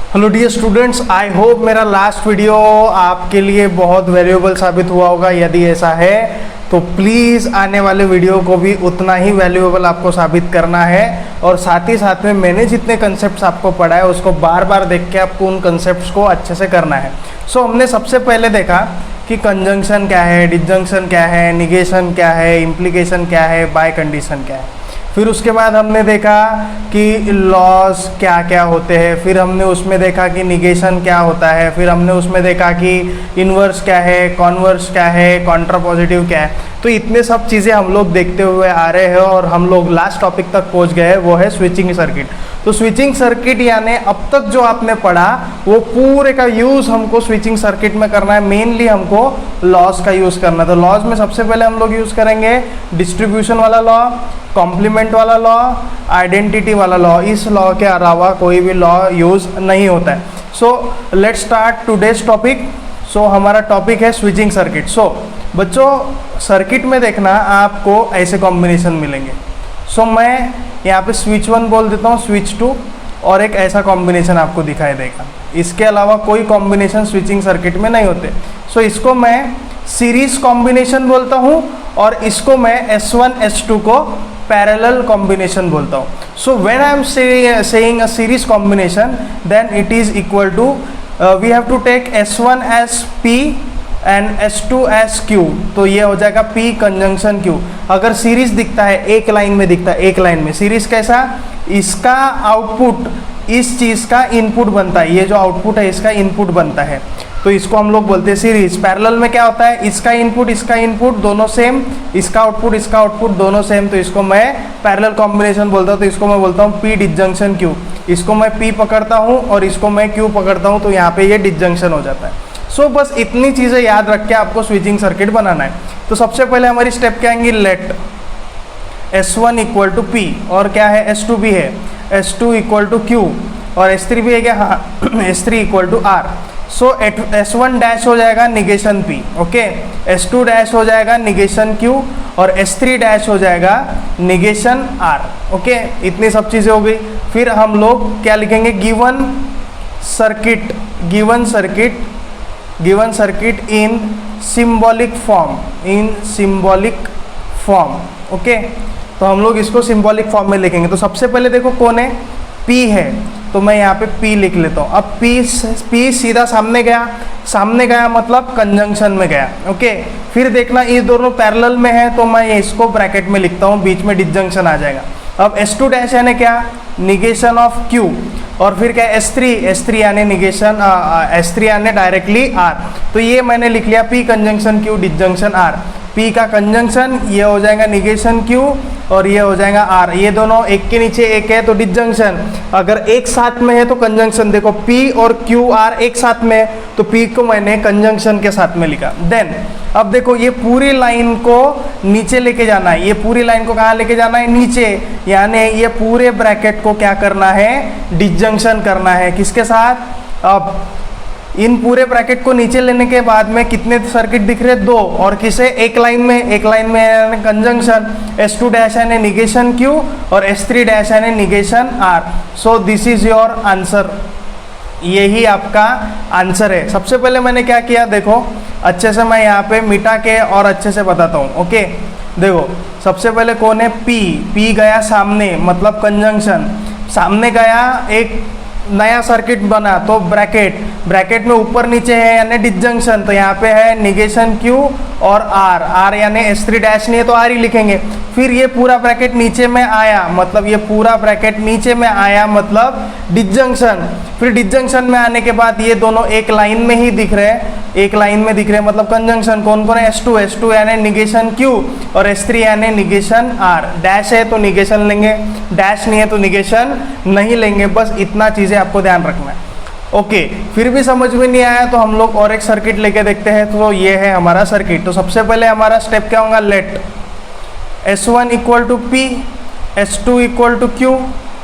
Hello dear students, I hope मेरा last video आपके लिए बहुत वैल्यूएबल साबित हुआ होगा। यदि ऐसा है तो प्लीज़ आने वाले वीडियो को भी उतना ही वैल्यूएबल आपको साबित करना है, और साथ ही साथ में मैंने जितने कंसेप्ट्स आपको पढ़ाए उसको बार बार देख के आपको उन कंसेप्ट्स को अच्छे से करना है। हमने सबसे पहले देखा कि कंजंक्शन क्या है, डिसजंक्शन क्या है, निगेशन क्या है, इम्प्लीकेशन क्या है, बाय कंडीशन क्या है। फिर उसके बाद हमने देखा कि लॉज क्या क्या होते हैं, फिर हमने उसमें देखा कि निगेशन क्या होता है, फिर हमने उसमें देखा कि इन्वर्स क्या है, कॉन्वर्स क्या है, कॉन्ट्रापॉजिटिव क्या है। तो इतने सब चीज़ें हम लोग देखते हुए आ रहे हैं और हम लोग लास्ट टॉपिक तक पहुंच गए, वो है स्विचिंग सर्किट। तो स्विचिंग सर्किट यानी अब तक जो आपने पढ़ा वो पूरे का यूज़ हमको स्विचिंग सर्किट में करना है। मेनली हमको लॉज का यूज़ करना है। तो लॉज में सबसे पहले हम लोग यूज़ करेंगे डिस्ट्रीब्यूशन वाला लॉ, कॉम्प्लीमेंट वाला लॉ, आइडेंटिटी वाला लॉ। इस लॉ के अलावा कोई भी लॉ यूज़ नहीं होता है। Let's start today's topic. हमारा टॉपिक है स्विचिंग सर्किट। बच्चों, सर्किट में देखना आपको ऐसे कॉम्बिनेशन मिलेंगे। मैं यहाँ पे स्विच 1 बोल देता हूँ, स्विच 2, और एक ऐसा कॉम्बिनेशन आपको दिखाई देगा। इसके अलावा कोई कॉम्बिनेशन स्विचिंग सर्किट में नहीं होते। इसको मैं सीरीज कॉम्बिनेशन बोलता हूँ और इसको मैं S1 S2 को पैरेलल कॉम्बिनेशन बोलता हूँ। When I am saying a series combination, then it is equal to we have to take S1 as P and S2 as Q। तो ये हो जाएगा P कंजंक्शन Q। अगर सीरीज दिखता है, एक लाइन में दिखता है, एक लाइन में सीरीज कैसा, इसका आउटपुट इस चीज़ का इनपुट बनता है, ये जो आउटपुट है इसका इनपुट बनता है, तो इसको हम लोग बोलते हैं सीरीज। पैरेलल में क्या होता है, इसका इनपुट दोनों सेम, इसका आउटपुट दोनों सेम, तो इसको मैं पैरेलल कॉम्बिनेशन बोलता हूँ। तो इसको मैं बोलता हूँ P डिसजंक्शन Q। इसको मैं P पकड़ता हूँ और इसको मैं Q पकड़ता हूँ, तो यहाँ पे ये डिसजंक्शन हो जाता है। बस इतनी चीज़ें याद रख के आपको स्विचिंग सर्किट बनाना है। तो सबसे पहले हमारी स्टेप क्या आएंगी, late S1 equal to P, और क्या है S2 भी है, S2 इक्वल टू Q, और S3 भी है क्या, हाँ S3 equal to R। S1 dash हो जाएगा negation P, okay, S2 dash हो जाएगा निगेशन Q, और S3 डैश हो जाएगा निगेशन R, ओके। इतनी सब चीज़ें हो गई। फिर हम लोग क्या लिखेंगे, given circuit in symbolic form, okay. तो हम लोग इसको सिंबॉलिक फॉर्म में लिखेंगे। तो सबसे पहले देखो कौन है, P है, तो मैं यहाँ पे P लिख लेता हूँ। अब P सीधा सामने गया मतलब कंजंक्शन में गया, ओके। फिर देखना ये दोनों पैरेलल में है, तो मैं इसको ब्रैकेट में लिखता हूँ, बीच में डिसजंक्शन आ जाएगा। अब S2 डैश यानी क्या, निगेशन ऑफ Q, और फिर क्या S3 यानी निगेशन, S3 यानी डायरेक्टली R। तो ये मैंने लिख लिया P conjunction Q disjunction R। P का कंजंक्शन ये हो जाएगा निगेशन Q, और ये हो जाएगा R। ये दोनों एक के नीचे एक है तो डिसजंक्शन। अगर एक साथ में है तो कंजंक्शन। देखो P और Q R एक साथ में है, तो P को मैंने कंजंक्शन के साथ में लिखा। देन अब देखो ये पूरी लाइन को नीचे लेके जाना है। ये पूरी लाइन को कहाँ लेके जाना है, नीचे, यानी ये पूरे ब्रैकेट को क्या करना है, डिसजंक्शन करना है। किसके साथ, अब इन पूरे ब्रैकेट को नीचे लेने के बाद में कितने सर्किट दिख रहे, 2, और किसे, एक लाइन में कंजंक्शन, S2 डैश यानी निगेशन Q, और S3 डैश यानी negation R। This is your answer, यही आपका आंसर है। सबसे पहले मैंने क्या किया, देखो अच्छे से मैं यहाँ पे मिटा के और अच्छे से बताता हूँ, ओके। देखो सबसे पहले कौन है, P गया सामने मतलब कंजंक्शन, सामने गया, एक नया सर्किट बना तो ब्रैकेट में ऊपर नीचे है यानी डिसजंक्शन, तो यहाँ पे है निगेशन Q और R यानी S3 डैश नहीं है तो R ही लिखेंगे। फिर ये पूरा ब्रैकेट नीचे में आया मतलब डिसजंक्शन। फिर डिसजंक्शन में आने के बाद ये दोनों एक लाइन में ही दिख रहे हैं, मतलब कंजंक्शन। कौन कौन है, S2 यानी निगेशन Q, और S3 यानी निगेशन R। डैश है तो निगेशन लेंगे, डैश नहीं है तो निगेशन नहीं लेंगे। बस इतना चीज़ें आपको ध्यान रखना है, ओके। फिर भी समझ में नहीं आया तो हम लोग और एक सर्किट लेके देखते हैं। तो ये है हमारा सर्किट। तो सबसे पहले हमारा स्टेप क्या होगा, let S1 equal to P, S2 equal to Q,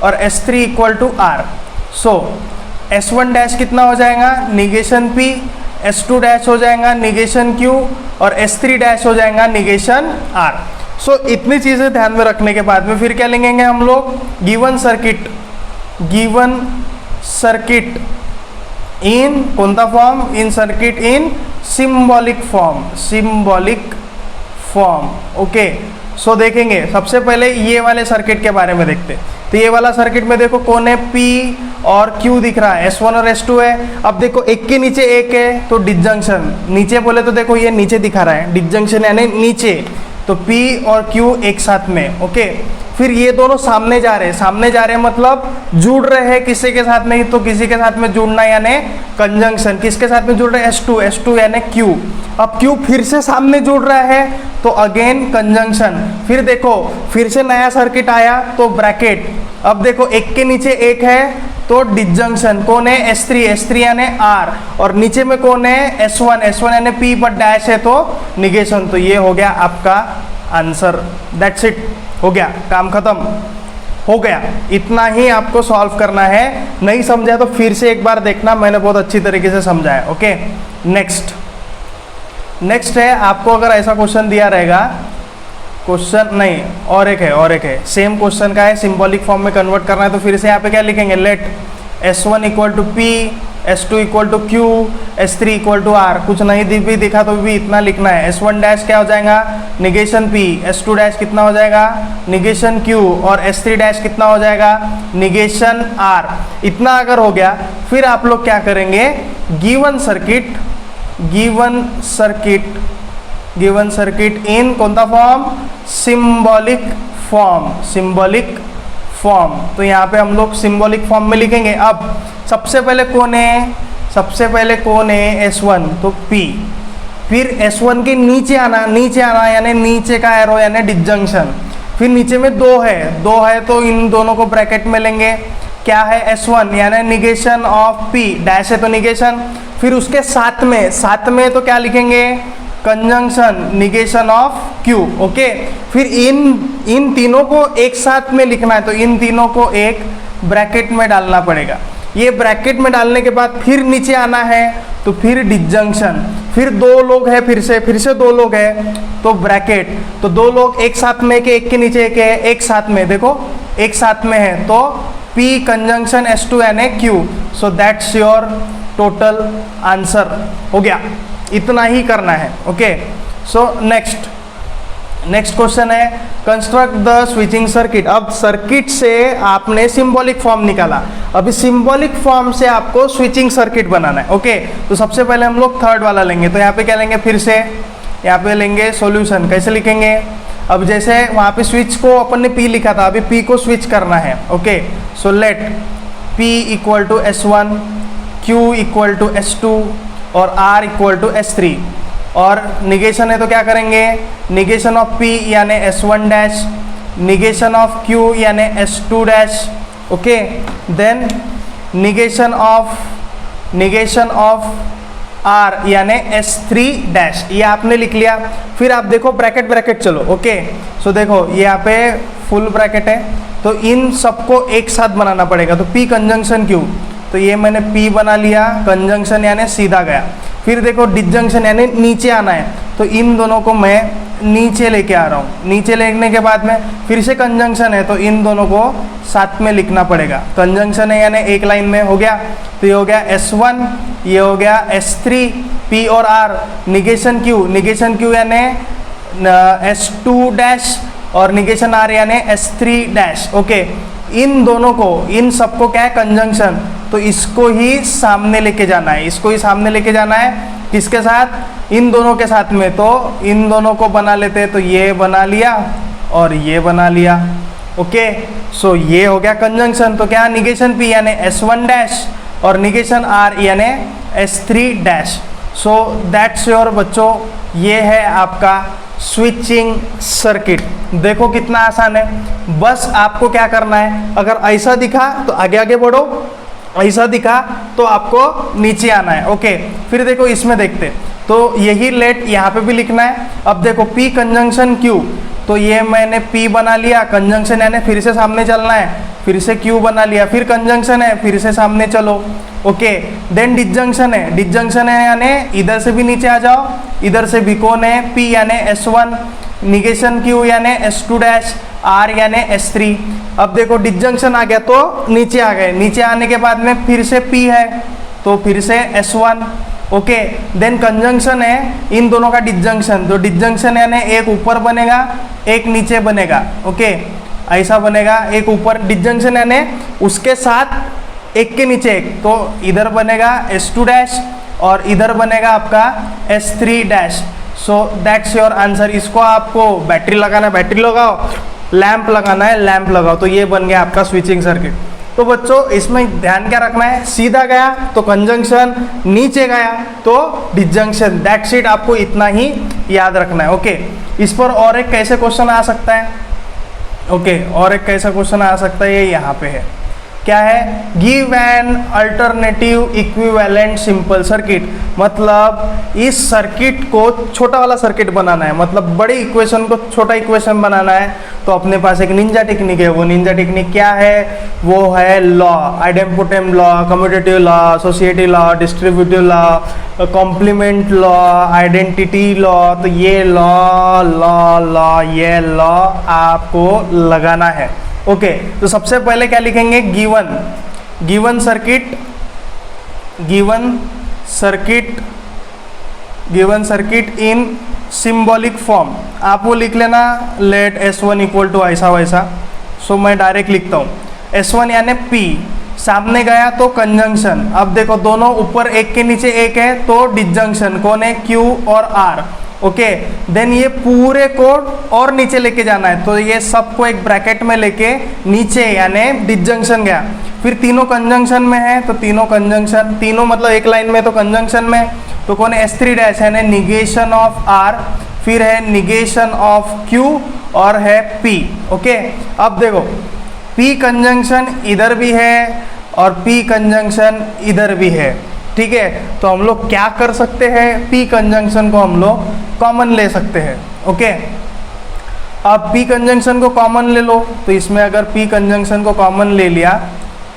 और S3 equal to R। S1 dash कितना हो जाएगा, निगेशन P, S2 डैश हो जाएगा निगेशन Q, और S3 डैश हो जाएगा निगेशन R। इतनी चीज़ें ध्यान में रखने के बाद में फिर क्या लेंगे हम लोग, गिवन सर्किट इन कोणता form, in circuit in symbolic form, symbolic form. Okay, so देखेंगे सबसे पहले ये वाले सर्किट के बारे में देखते। तो ये वाला सर्किट में देखो कौन है, P और Q दिख रहा है, S1 और S2 है। अब देखो एक के नीचे एक है तो डिसजंक्शन, नीचे बोले तो देखो ये नीचे दिखा रहा है डिसजंक्शन यानी नीचे, तो P और Q एक साथ में। ओके, फिर ये दोनों सामने जा रहे हैं, सामने जा रहे हैं मतलब जुड़ रहे हैं किसी के साथ में, तो किसी के साथ में जुड़ना यानी कंजंक्शन। किसके साथ में जुड़ रहे हैं, S2, S2 यानी Q। अब Q फिर से सामने जुड़ रहा है तो अगेन कंजंक्शन। फिर देखो फिर से नया सर्किट आया तो ब्रैकेट। अब देखो एक के नीचे एक है तो डिसजंक्शन, कौन है, S3, S3 यानी R, और नीचे में कौन है, S1, S1 यानी P पर डैश है तो निगेशन। तो ये हो गया आपका आंसर, दैट्स इट, हो गया, काम खत्म हो गया। इतना ही आपको सॉल्व करना है, नहीं समझा तो फिर से एक बार देखना, मैंने बहुत अच्छी तरीके से समझाया। ओके, नेक्स्ट है आपको अगर ऐसा क्वेश्चन दिया रहेगा, क्वेश्चन नहीं और एक है सेम क्वेश्चन का है, सिंबॉलिक फॉर्म में कन्वर्ट करना है, तो फिर से यहाँ पे क्या लिखेंगे, let S1 equal to P, S2 equal to Q, S3 equal to R। कुछ नहीं भी दिखा तो भी इतना लिखना है। S1 डैश क्या हो जाएगा, निगेशन P, S2 डैश कितना हो जाएगा, निगेशन Q, और S3 डैश कितना हो जाएगा, निगेशन R। इतना अगर हो गया फिर आप लोग क्या करेंगे, गिवन सर्किट इन कौन सा फॉर्म, सिंबॉलिक फॉर्म। तो यहाँ पे हम लोग सिंबॉलिक फॉर्म में लिखेंगे। अब सबसे पहले कौन है, S1 तो P, फिर S1 के नीचे आना यानी नीचे का एरो यानी डिसजंक्शन। फिर नीचे में दो है तो इन दोनों को ब्रैकेट में लेंगे, क्या है, S1 यानी निगेशन ऑफ P, डैश है तो निगेशन। फिर उसके साथ में तो क्या लिखेंगे, conjunction, negation of Q। Okay, फिर इन तीनों को एक साथ में लिखना है तो इन तीनों को एक ब्रैकेट में डालना पड़ेगा। ये ब्रैकेट में डालने के बाद फिर नीचे आना है तो फिर डिसजंक्शन, फिर दो लोग हैं, फिर से दो लोग हैं तो ब्रैकेट, तो दो लोग एक साथ में के एक के नीचे एक है, एक साथ में देखो एक साथ में है तो P कंजंक्शन S2 यानी Q। So that's your total answer, हो गया, इतना ही करना है। ओके, सो नेक्स्ट क्वेश्चन है, कंस्ट्रक्ट द स्विचिंग सर्किट। अब सर्किट से आपने सिंबॉलिक फॉर्म निकाला, अभी सिंबॉलिक फॉर्म से आपको स्विचिंग सर्किट बनाना है। ओके, तो सबसे पहले हम लोग थर्ड वाला लेंगे, तो यहाँ पे क्या लेंगे, फिर से यहाँ पे लेंगे सॉल्यूशन। कैसे लिखेंगे, अब जैसे वहाँ पे स्विच को अपन ने P लिखा था, अभी P को स्विच करना है। Okay, so let P equal to S1, Q equal to S2 और R इक्वल टू S3, और निगेशन है तो क्या करेंगे, निगेशन ऑफ P यानी S1 dash, negation of Q यानी S2 dash. Okay, then negation of R यानी S3 dash, ये आपने लिख लिया। फिर आप देखो ब्रैकेट चलो। ओके, सो देखो ये यहाँ पे फुल ब्रैकेट है तो इन सबको एक साथ बनाना पड़ेगा, तो P कंजंक्शन Q, तो ये मैंने P बना लिया, कंजंक्शन यानी सीधा गया। फिर देखो डिसजंक्शन यानी नीचे आना है तो इन दोनों को मैं नीचे लेके आ रहा हूँ, नीचे लेने के बाद में फिर से कंजंक्शन है तो इन दोनों को साथ में लिखना पड़ेगा। कंजंक्शन है यानी एक लाइन में, हो गया, तो ये हो गया S1, ये हो गया S3, P और R, निगेशन Q यानी S2 डैश, और निगेशन R यानी S3 डैश। ओके, इन दोनों को, इन सबको क्या है, कंजंक्शन, तो इसको ही सामने लेके जाना है, किसके साथ, इन दोनों के साथ में। तो इन दोनों को बना लेते हैं, तो ये बना लिया और ये बना लिया। ओके, सो ये हो गया कंजंक्शन, तो क्या, निगेशन P यानी S1 डैश और निगेशन R यानी S3 dash. So that's your बच्चों, ये है आपका स्विचिंग सर्किट। देखो कितना आसान है, बस आपको क्या करना है, अगर ऐसा दिखा तो आगे बढ़ो, ऐसा दिखा तो आपको नीचे आना है। ओके, फिर देखो इसमें देखते, तो यही लेट यहाँ पे भी लिखना है। अब देखो P कंजंक्शन Q, तो ये मैंने P बना लिया, कंजंक्शन यानी फिर से सामने चलना है, फिर से Q बना लिया, फिर कंजंक्शन है, फिर से सामने चलो। ओके, देन डिसजंक्शन है यानी इधर से भी नीचे आ जाओ, इधर से भी, कौन है, P यानी S1, निगेशन Q यानी S2 डैश, R यानी S3। अब देखो डिसजंक्शन आ गया तो नीचे आ गए, नीचे आने के बाद में फिर से P है, तो फिर से S1, ओके। देन कंजंक्शन है इन दोनों का डिसजंक्शन, तो डिसजंक्शन यानी एक ऊपर बनेगा एक नीचे बनेगा, ओके, ऐसा बनेगा। एक ऊपर डिसजंक्शन यानी उसके साथ एक के नीचे एक, तो इधर बनेगा S2 डैश और इधर बनेगा आपका S3 dash. So that's your answer. इसको आपको बैटरी लगाना है, बैटरी लगाओ, लैंप लगाना है, लैंप लगाओ, तो ये बन गया आपका स्विचिंग सर्किट। तो बच्चों इसमें ध्यान क्या रखना है, सीधा गया तो कंजंक्शन, नीचे गया तो डिसजंक्शन, दैट्स इट। आपको इतना ही याद रखना है, ओके। इस पर और एक कैसे क्वेश्चन आ सकता है, ओके, और एक कैसा क्वेश्चन आ सकता है, ये यहाँ पे है, क्या है, give an alternative equivalent simple circuit. मतलब इस सर्किट को छोटा वाला सर्किट बनाना है, मतलब बड़ी इक्वेशन को छोटा इक्वेशन बनाना है। तो अपने पास एक निंजा टेक्निक है, वो निंजा टेक्निक क्या है, वो है law, idempotent law, commutative law, associative law, distributive law, complement law, identity law. तो ये लॉ ये लॉ आपको लगाना है, ओके। तो सबसे पहले क्या लिखेंगे, given circuit in symbolic form. आप वो लिख लेना, लेट S1 इक्वल टू ऐसा वैसा। सो मैं डायरेक्ट लिखता हूँ, S1 यानी P, सामने गया तो कंजंक्शन। अब देखो दोनों ऊपर एक के नीचे एक है तो डिसजंक्शन, कौन है, Q और R, ओके। देन ये पूरे को और नीचे लेके जाना है, तो ये सबको एक ब्रैकेट में लेके नीचे यानी डिसजंक्शन गया। फिर तीनों कंजंक्शन में है तो तीनों कंजंक्शन, तीनों मतलब एक लाइन में तो कंजंक्शन में, तो कौन है, S3 डैश यानी निगेशन ऑफ R, फिर है निगेशन ऑफ Q और है P, ओके। अब देखो P कंजंक्शन इधर भी है और P कंजंक्शन इधर भी है, ठीक है। तो हम लोग क्या कर सकते हैं, P कंजंक्शन को हम लोग कॉमन ले सकते हैं, ओके। अब P कंजंक्शन को कॉमन ले लो, तो इसमें अगर P कंजंक्शन को कॉमन ले लिया,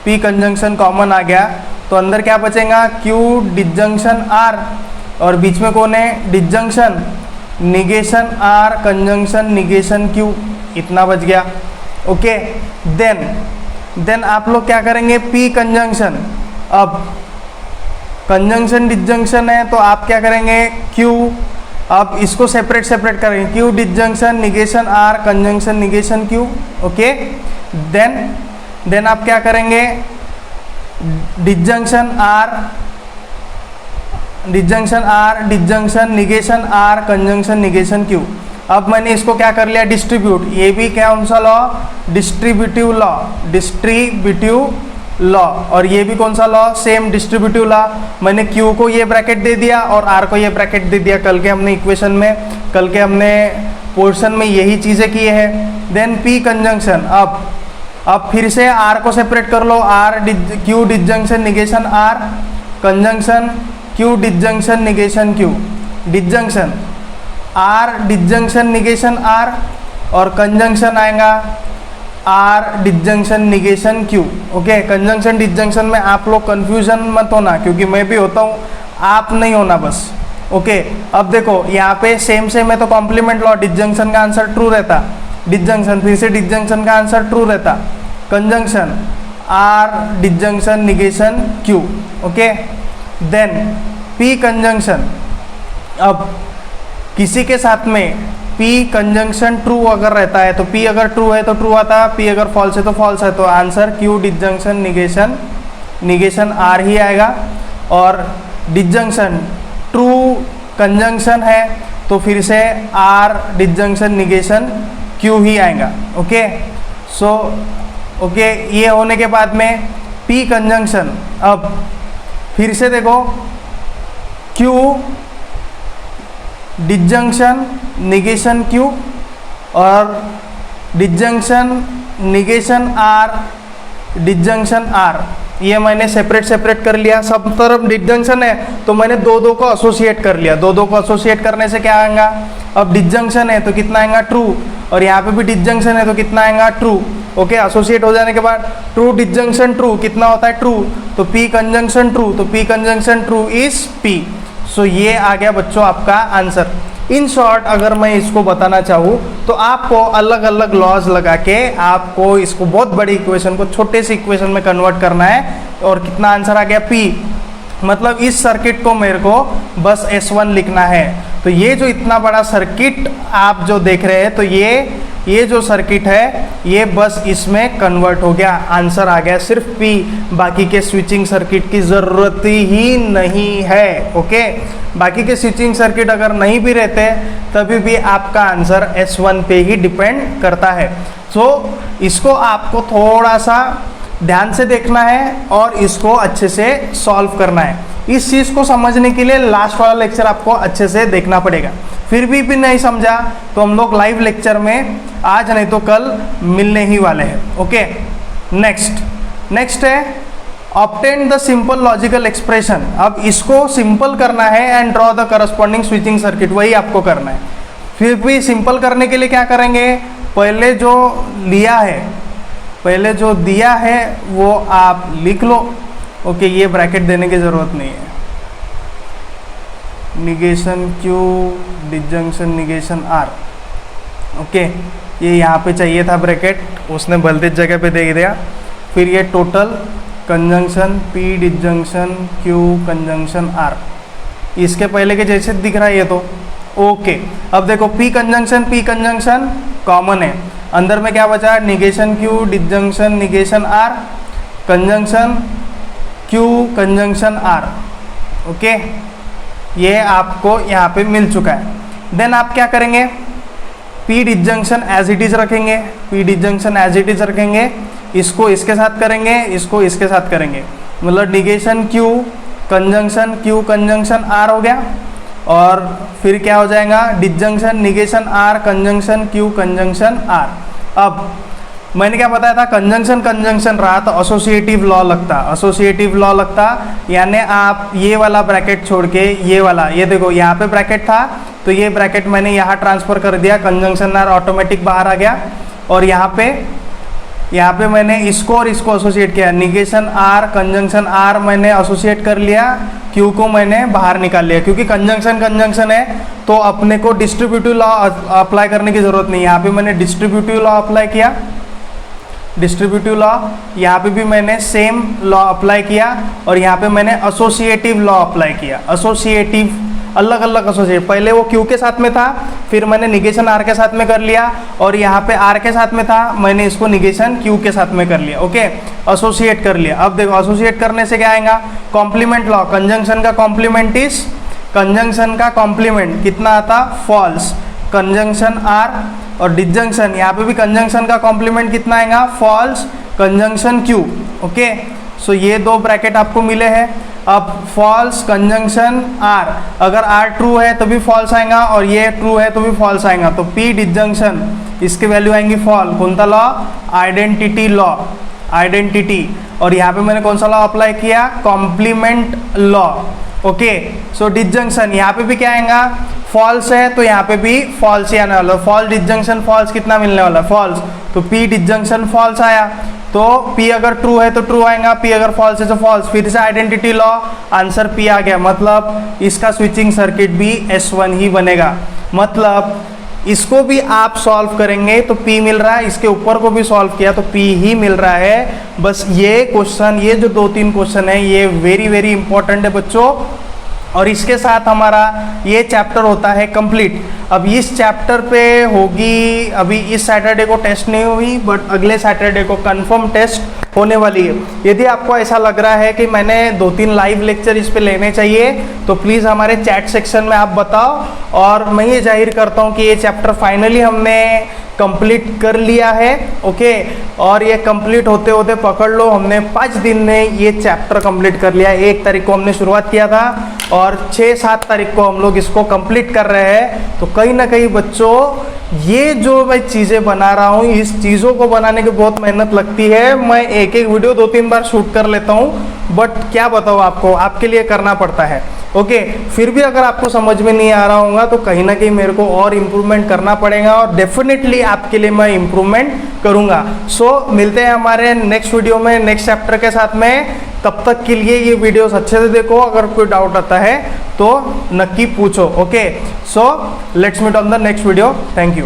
P कंजंक्शन कॉमन आ गया, तो अंदर क्या बचेगा, Q डिसजंक्शन R, और बीच में कौन है, disjunction, negation R conjunction negation Q, इतना बच गया, ओके। देन आप लोग क्या करेंगे, P कंजंक्शन, अब कंजंक्शन डिसजंक्शन है तो आप क्या करेंगे, Q, अब इसको सेपरेट करेंगे, Q disjunction negation R conjunction negation Q, okay. Then आप क्या करेंगे, disjunction disjunction negation R conjunction negation Q। अब मैंने इसको क्या कर लिया, डिस्ट्रीब्यूट, ये भी क्या कौन सा लॉ, डिस्ट्रीब्यूटिव लॉ, और ये भी कौन सा लॉ, सेम डिस्ट्रीब्यूटिव लॉ। मैंने Q को ये ब्रैकेट दे दिया और R को ये ब्रैकेट दे दिया। कल के हमने पोर्शन में यही चीज़ें की है। देन P कंजंक्शन, अब फिर से R को सेपरेट कर लो, Q disjunction negation R conjunction Q disjunction negation Q, disjunction R disjunction negation R और कंजंक्शन आएगा R disjunction negation Q, okay. Conjunction disjunction में आप लोग कंफ्यूजन मत होना, क्योंकि मैं भी होता हूँ, आप नहीं होना बस, ओके। अब देखो यहाँ पे सेम है तो कॉम्प्लीमेंट लॉ, डिसजंक्शन का आंसर ट्रू रहता, डिसजंक्शन, फिर से डिसजंक्शन का आंसर ट्रू रहता, conjunction R disjunction negation Q, okay. Then P conjunction, अब किसी के साथ में P कंजंक्शन ट्रू अगर रहता है तो P अगर ट्रू है तो ट्रू आता है, P अगर फॉल्स है तो फॉल्स है, तो answer Q disjunction negation R ही आएगा। और डिसजंक्शन ट्रू कंजंक्शन है तो फिर से R डिसजंक्शन निगेशन Q ही आएगा, ओके। सो ओके, ये होने के बाद में P कंजंक्शन, अब फिर से देखो Q डिसजंक्शन निगेशन Q और disjunction negation R disjunction R, ये मैंने सेपरेट कर लिया। सब तरफ डिसजंक्शन है तो मैंने दो को एसोसिएट कर लिया। दो को एसोसिएट करने से क्या आएगा, अब डिसजंक्शन है तो कितना आएगा, ट्रू, और यहाँ पे भी डिसजंक्शन है तो कितना आएगा, ट्रू, ओके। एसोसिएट हो जाने के बाद ट्रू डिसजंक्शन ट्रू कितना होता है, ट्रू, तो P कंजंक्शन ट्रू, तो P conjunction true is P। सो ये आ गया बच्चों आपका आंसर। इन शॉर्ट अगर मैं इसको बताना चाहूँ तो आपको अलग अलग लॉज लगा के आपको इसको बहुत बड़ी इक्वेशन को छोटे से इक्वेशन में कन्वर्ट करना है। और कितना आंसर आ गया, P। मतलब इस सर्किट को मेरे को बस S1 लिखना है। तो ये जो इतना बड़ा सर्किट आप जो देख रहे हैं, तो ये जो सर्किट है ये बस इसमें कन्वर्ट हो गया, आंसर आ गया सिर्फ P। बाकी के स्विचिंग सर्किट की ज़रूरत ही नहीं है। ओके, बाकी के स्विचिंग सर्किट अगर नहीं भी रहते तभी भी आपका आंसर S1 पे ही डिपेंड करता है। सो इसको आपको थोड़ा सा ध्यान से देखना है और इसको अच्छे से सॉल्व करना है। इस चीज़ को समझने के लिए लास्ट वाला लेक्चर आपको अच्छे से देखना पड़ेगा। फिर भी नहीं समझा तो हम लोग लाइव लेक्चर में आज नहीं तो कल मिलने ही वाले हैं। ओके, नेक्स्ट है obtain the simple logical expression. अब इसको सिंपल करना है and draw the corresponding switching circuit, वही आपको करना है। फिर भी सिंपल करने के लिए क्या करेंगे, पहले जो दिया है वो आप लिख लो। ओके, ये ब्रैकेट देने की ज़रूरत नहीं है। Negation Q, disjunction negation R। Okay, ये यहाँ पे चाहिए था ब्रैकेट, उसने गलती जगह पे दे दिया। फिर ये total conjunction P disjunction Q conjunction R, इसके पहले के जैसे दिख रहा है ये तो। ओके, अब देखो P कंजंक्शन कॉमन है, अंदर में क्या बचा, negation Q disjunction negation R conjunction Q conjunction R। Okay, ये आपको यहाँ पे मिल चुका है। देन आप क्या करेंगे, P disjunction as it is रखेंगे, इसको इसके साथ करेंगे, इसको इसके साथ करेंगे, मतलब निगेशन Q कंजंक्शन R हो गया। और फिर क्या हो जाएगा, disjunction negation R conjunction Q conjunction R। अब मैंने क्या बताया था, कंजंक्शन रहा तो एसोसिएटिव लॉ लगता, यानी आप ये वाला ब्रैकेट छोड़ के ये वाला, ये देखो यहाँ पे ब्रैकेट था तो ये ब्रैकेट मैंने यहाँ ट्रांसफर कर दिया, कंजंक्शन R ऑटोमेटिक बाहर आ गया। और यहाँ पे मैंने इसको और इसको एसोसिएट किया, निगेशन R कंजंक्शन R मैंने एसोसिएट कर लिया, Q को मैंने बाहर निकाल लिया, क्योंकि कंजंक्शन है तो अपने को डिस्ट्रीब्यूटिव लॉ अप्लाई करने की ज़रूरत नहीं। यहाँ पे मैंने डिस्ट्रीब्यूटिव लॉ अप्लाई किया, यहाँ पे भी मैंने सेम लॉ अप्लाई किया, और यहाँ पे मैंने एसोसिएटिव लॉ अप्लाई किया। अलग अलग एसोसिएट, पहले वो Q के साथ में था, फिर मैंने निगेशन R के साथ में कर लिया, और यहाँ पे R के साथ में था, मैंने इसको निगेशन Q के साथ में कर लिया। ओके, एसोसिएट कर लिया। अब देखो एसोसिएट करने से क्या आएगा, कॉम्प्लीमेंट लॉ, कंजंक्शन का कॉम्प्लीमेंट कितना आता, फॉल्स, कंजंक्शन R और डिसजंक्शन, यहाँ पे भी कंजंक्शन का कॉम्प्लीमेंट कितना आएगा, फॉल्स कंजंक्शन Q। ओके, सो ये दो ब्रैकेट आपको मिले हैं। अब फॉल्स कंजंक्शन R, अगर R ट्रू है तो भी फॉल्स आएगा, और ये ट्रू है तो भी फॉल्स आएगा। तो P डिसजंक्शन, इसके वैल्यू आएंगी फॉल। कौन सा लॉ, आइडेंटिटी। और यहाँ पे मैंने कौन सा लॉ अप्लाई किया, कॉम्प्लीमेंट लॉ। ओके, सो डिसजंक्शन, यहाँ पे भी क्या आएगा, फॉल्स है तो यहाँ पे भी फॉल्स ही आने वाला, फॉल्स डिसजंक्शन फॉल्स कितना मिलने वाला, फॉल्स। तो P डिसजंक्शन फॉल्स आया, तो P अगर ट्रू है तो ट्रू आएगा, P अगर फॉल्स है तो फॉल्स। फिर से आइडेंटिटी लॉ, आंसर P आ गया, मतलब इसका स्विचिंग सर्किट भी S1 ही बनेगा। मतलब इसको भी आप सॉल्व करेंगे तो P मिल रहा है, इसके ऊपर को भी सॉल्व किया तो P ही मिल रहा है। बस ये क्वेश्चन, ये जो 2-3 क्वेश्चन है ये वेरी इंपॉर्टेंट है बच्चों, और इसके साथ हमारा ये चैप्टर होता है कंप्लीट। अब इस चैप्टर पे होगी, अभी इस सैटरडे को टेस्ट नहीं हुई, बट अगले सैटरडे को कंफर्म टेस्ट होने वाली है। यदि आपको ऐसा लग रहा है कि मैंने 2-3 लाइव लेक्चर इस पे लेने चाहिए तो प्लीज़ हमारे चैट सेक्शन में आप बताओ, और मैं ये जाहिर करता हूँ कि ये चैप्टर फाइनली हमने कंप्लीट कर लिया है। ओके, और ये कंप्लीट होते होते पकड़ लो, हमने 5 दिन में ये चैप्टर कंप्लीट कर लिया। 1 तारीख को हमने शुरुआत किया था और 6-7 तारीख को हम लोग इसको कंप्लीट कर रहे हैं। तो कहीं ना कहीं बच्चों, ये जो मैं चीज़ें बना रहा हूँ, इस चीज़ों को बनाने की बहुत मेहनत लगती है। मैं एक वीडियो 2-3 बार शूट कर लेता हूँ, बट क्या बताऊँ आपको, आपके लिए करना पड़ता है। ओके, फिर भी अगर आपको समझ में नहीं आ रहा होगा तो कहीं ना कहीं मेरे को और इम्प्रूवमेंट करना पड़ेगा, और डेफिनेटली आपके लिए मैं इम्प्रूवमेंट करूँगा। सो मिलते हैं हमारे नेक्स्ट वीडियो में, नेक्स्ट चैप्टर के साथ में। तब तक के लिए ये वीडियोस अच्छे से देखो, अगर कोई डाउट आता है तो नक्की पूछो। Okay, so let's meet on the next video. Thank you.